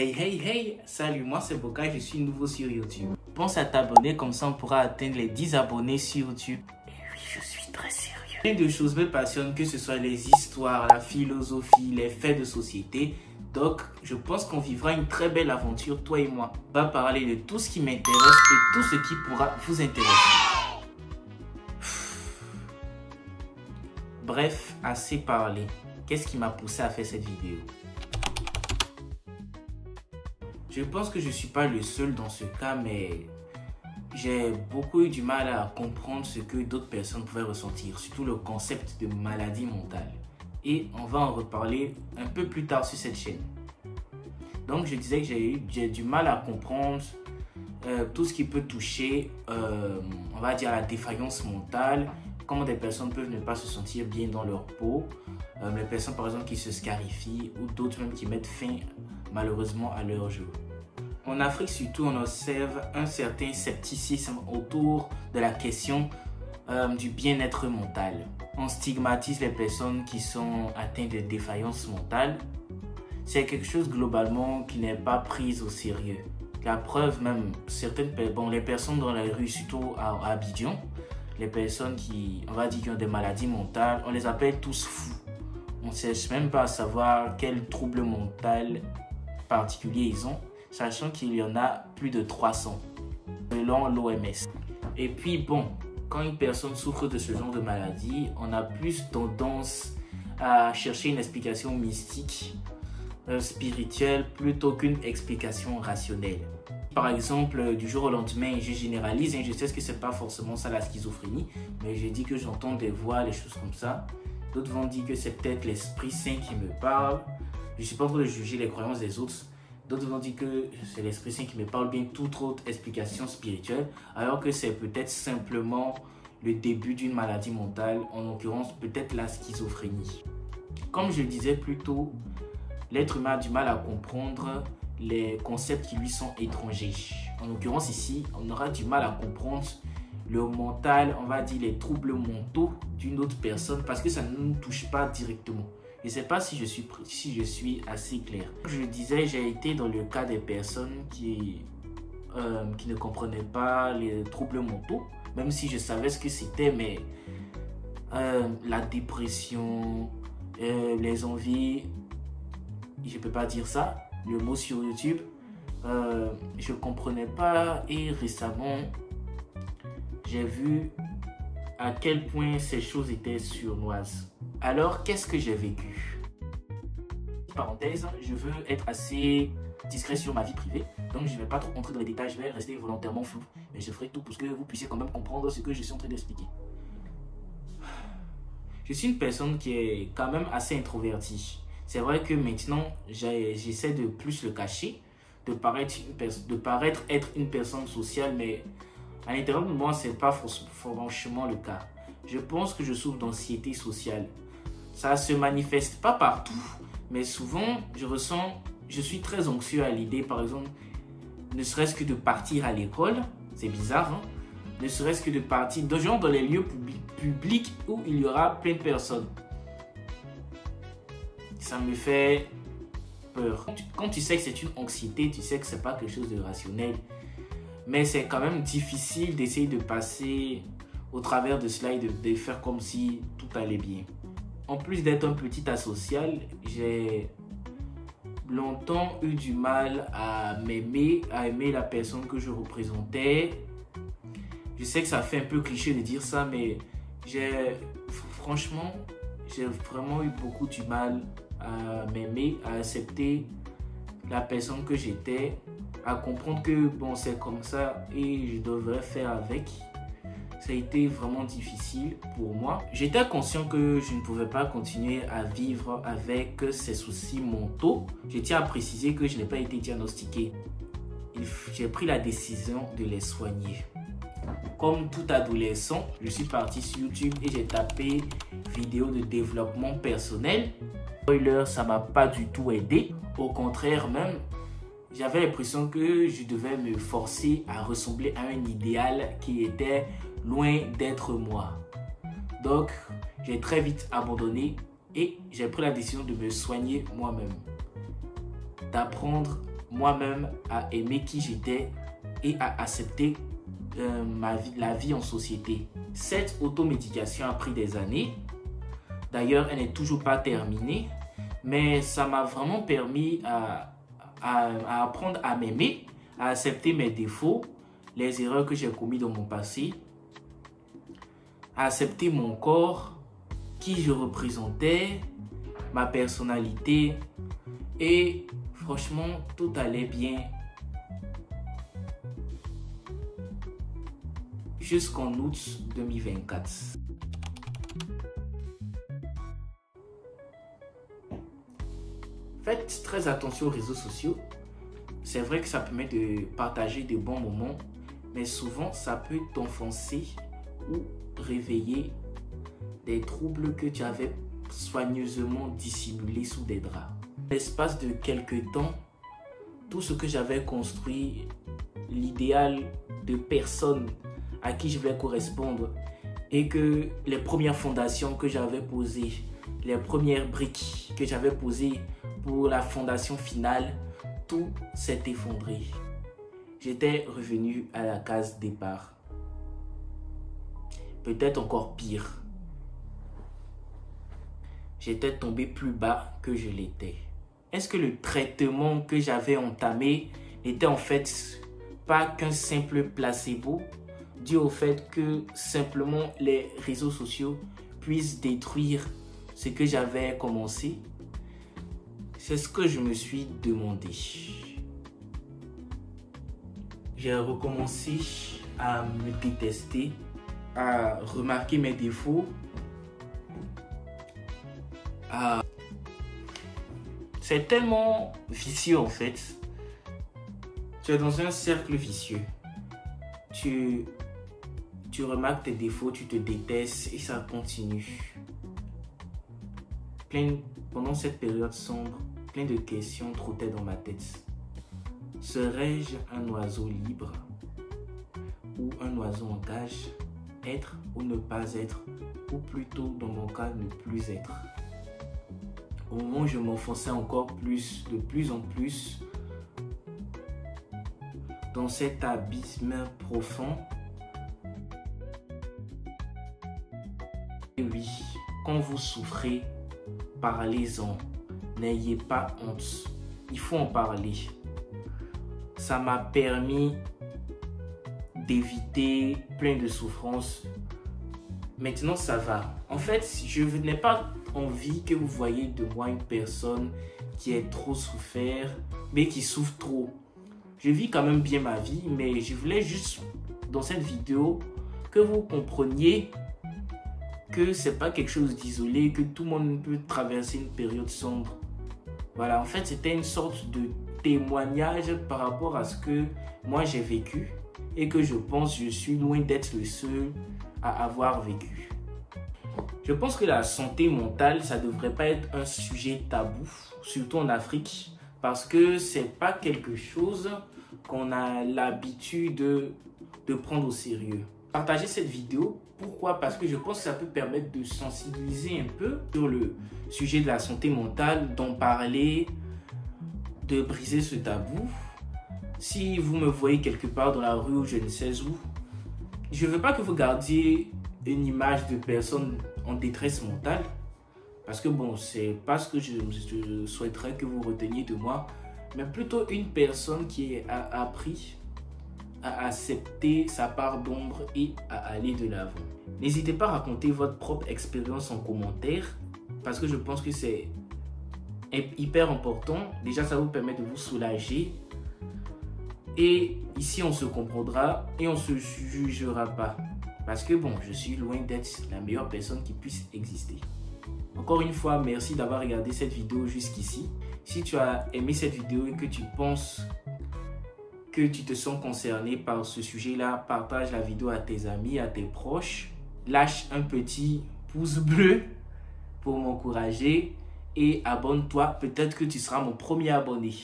Hey, salut, moi c'est Boka, je suis nouveau sur YouTube. Pense à t'abonner, comme ça on pourra atteindre les 10 abonnés sur YouTube. Et oui, je suis très sérieux. Plein de choses me passionnent, que ce soit les histoires, la philosophie, les faits de société. Donc, je pense qu'on vivra une très belle aventure, toi et moi. On va parler de tout ce qui m'intéresse et tout ce qui pourra vous intéresser. Bref, assez parlé. Qu'est-ce qui m'a poussé à faire cette vidéo? Je pense que je ne suis pas le seul dans ce cas, mais j'ai beaucoup eu du mal à comprendre ce que d'autres personnes pouvaient ressentir, surtout le concept de maladie mentale. Et on va en reparler un peu plus tard sur cette chaîne. Donc je disais que j'ai du mal à comprendre tout ce qui peut toucher, on va dire, la défaillance mentale, comment des personnes peuvent ne pas se sentir bien dans leur peau, les personnes par exemple qui se scarifient ou d'autres même qui mettent fin malheureusement à leur jour. En Afrique surtout, on observe un certain scepticisme autour de la question du bien-être mental. On stigmatise les personnes qui sont atteintes de défaillance mentale. C'est quelque chose globalement qui n'est pas pris au sérieux. La preuve même, les personnes dans la rue, surtout à Abidjan, les personnes qui, on va dire, qui ont des maladies mentales, on les appelle tous fous. On ne cherche même pas à savoir quel trouble mental particulier ils ont, sachant qu'il y en a plus de 300 selon l'OMS. Et puis bon, quand une personne souffre de ce genre de maladie, on a plus tendance à chercher une explication mystique, spirituelle, plutôt qu'une explication rationnelle. Par exemple, du jour au lendemain, je généralise, je sais que c'est pas forcément ça la schizophrénie, mais je dis que j'entends des voix, des choses comme ça. D'autres vont dire que c'est peut-être l'Esprit Saint qui me parle. Je ne suis pas en train de juger les croyances des autres. D'autres vont dire que c'est l'Esprit Saint qui me parle, bien toute autre explication spirituelle, alors que c'est peut-être simplement le début d'une maladie mentale, en l'occurrence peut-être la schizophrénie. Comme je le disais plus tôt, l'être humain a du mal à comprendre les concepts qui lui sont étrangers. En l'occurrence ici, on aura du mal à comprendre le mental, on va dire les troubles mentaux d'une autre personne parce que ça ne nous touche pas directement. Je ne sais pas si je suis assez clair. Je le disais, j'ai été dans le cas des personnes qui ne comprenaient pas les troubles mentaux, même si je savais ce que c'était, mais la dépression, les envies, je ne peux pas dire ça, le mot sur YouTube, je ne comprenais pas et récemment, j'ai vu à quel point ces choses étaient sournoises. Alors, qu'est-ce que j'ai vécu? Parenthèse, je veux être assez discret sur ma vie privée, donc je ne vais pas trop entrer dans les détails, je vais rester volontairement flou, mais je ferai tout pour que vous puissiez quand même comprendre ce que je suis en train d'expliquer. Je suis une personne qui est quand même assez introvertie. C'est vrai que maintenant, j'essaie de plus le cacher, de paraître être une personne sociale, mais à l'intérieur de moi, ce n'est pas franchement le cas. Je pense que je souffre d'anxiété sociale. Ça ne se manifeste pas partout, mais souvent, je suis très anxieux à l'idée, par exemple, ne serait-ce que de partir à l'école, c'est bizarre, hein? Ne serait-ce que de partir dans les lieux publics où il y aura plein de personnes. Ça me fait peur. Quand tu sais que c'est une anxiété, tu sais que c'est pas quelque chose de rationnel. Mais c'est quand même difficile d'essayer de passer au travers de cela et de faire comme si tout allait bien. En plus d'être un petit asocial, j'ai longtemps eu du mal à aimer la personne que je représentais. Je sais que ça fait un peu cliché de dire ça, mais franchement, j'ai vraiment eu beaucoup du mal à m'aimer, à accepter la personne que j'étais, à comprendre que bon, c'est comme ça et je devrais faire avec. Ça a été vraiment difficile pour moi. J'étais conscient que je ne pouvais pas continuer à vivre avec ces soucis mentaux. Je tiens à préciser que je n'ai pas été diagnostiqué. J'ai pris la décision de les soigner. Comme tout adolescent, je suis parti sur YouTube et j'ai tapé vidéo de développement personnel. Spoiler, ça m'a pas du tout aidé. Au contraire même, j'avais l'impression que je devais me forcer à ressembler à un idéal qui était loin d'être moi. Donc, j'ai très vite abandonné et j'ai pris la décision de me soigner moi-même. D'apprendre moi-même à aimer qui j'étais et à accepter la vie en société. Cette automédication a pris des années. D'ailleurs, elle n'est toujours pas terminée. Mais ça m'a vraiment permis à apprendre à m'aimer, à accepter mes défauts, les erreurs que j'ai commises dans mon passé, à accepter mon corps, qui je représentais, ma personnalité. Et franchement, tout allait bien jusqu'en août 2024. Faites très attention aux réseaux sociaux. C'est vrai que ça permet de partager de bons moments, mais souvent ça peut t'enfoncer ou réveiller des troubles que tu avais soigneusement dissimulés sous des draps. L'espace de quelques temps, tout ce que j'avais construit, l'idéal de personne à qui je vais correspondre et que les premières fondations que j'avais posées, les premières briques que j'avais posées pour la fondation finale, tout s'est effondré. J'étais revenu à la case départ. Peut-être encore pire. J'étais tombé plus bas que je l'étais. Est-ce que le traitement que j'avais entamé n'était en fait pas qu'un simple placebo dû au fait que simplement les réseaux sociaux puissent détruire ce que j'avais commencé? C'est ce que je me suis demandé. J'ai recommencé à me détester, à remarquer mes défauts, C'est tellement vicieux en fait. Tu es dans un cercle vicieux. Tu remarques tes défauts, tu te détestes et ça continue. Pendant cette période sombre, plein de questions trottaient dans ma tête. Serais-je un oiseau libre ou un oiseau en cage? Être ou ne pas être, ou plutôt dans mon cas ne plus être. Au moment où je m'enfonçais encore plus, de plus en plus dans cet abysme profond. Et oui, quand vous souffrez, parlez-en. N'ayez pas honte. Il faut en parler. Ça m'a permis d'éviter plein de souffrances. Maintenant, ça va. En fait, je n'ai pas envie que vous voyez de moi une personne qui est trop souffert, mais qui souffre trop. Je vis quand même bien ma vie, mais je voulais juste, dans cette vidéo, que vous compreniez que c'est pas quelque chose d'isolé, que tout le monde peut traverser une période sombre. Voilà, en fait, c'était une sorte de témoignage par rapport à ce que moi j'ai vécu et que je pense que je suis loin d'être le seul à avoir vécu. Je pense que la santé mentale, ça ne devrait pas être un sujet tabou, surtout en Afrique, parce que c'est pas quelque chose qu'on a l'habitude de prendre au sérieux. Partagez cette vidéo. Pourquoi? Parce que je pense que ça peut permettre de sensibiliser un peu sur le sujet de la santé mentale, d'en parler, de briser ce tabou. Si vous me voyez quelque part dans la rue ou je ne sais où, je ne veux pas que vous gardiez une image de personne en détresse mentale, parce que bon, c'est pas ce que je souhaiterais que vous reteniez de moi, mais plutôt une personne qui a appris à accepter sa part d'ombre et à aller de l'avant. N'hésitez pas à raconter votre propre expérience en commentaire, parce que je pense que c'est hyper important. Déjà, ça vous permet de vous soulager. Et ici, on se comprendra et on ne se jugera pas. Parce que bon, je suis loin d'être la meilleure personne qui puisse exister. Encore une fois, merci d'avoir regardé cette vidéo jusqu'ici. Si tu as aimé cette vidéo et que tu penses que tu te sens concerné par ce sujet-là, partage la vidéo à tes amis, à tes proches. Lâche un petit pouce bleu pour m'encourager et abonne-toi. Peut-être que tu seras mon premier abonné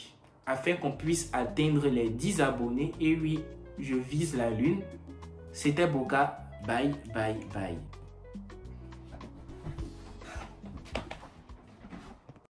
afin qu'on puisse atteindre les 10 abonnés. Et oui, je vise la lune. C'était Boka. Bye, bye, bye.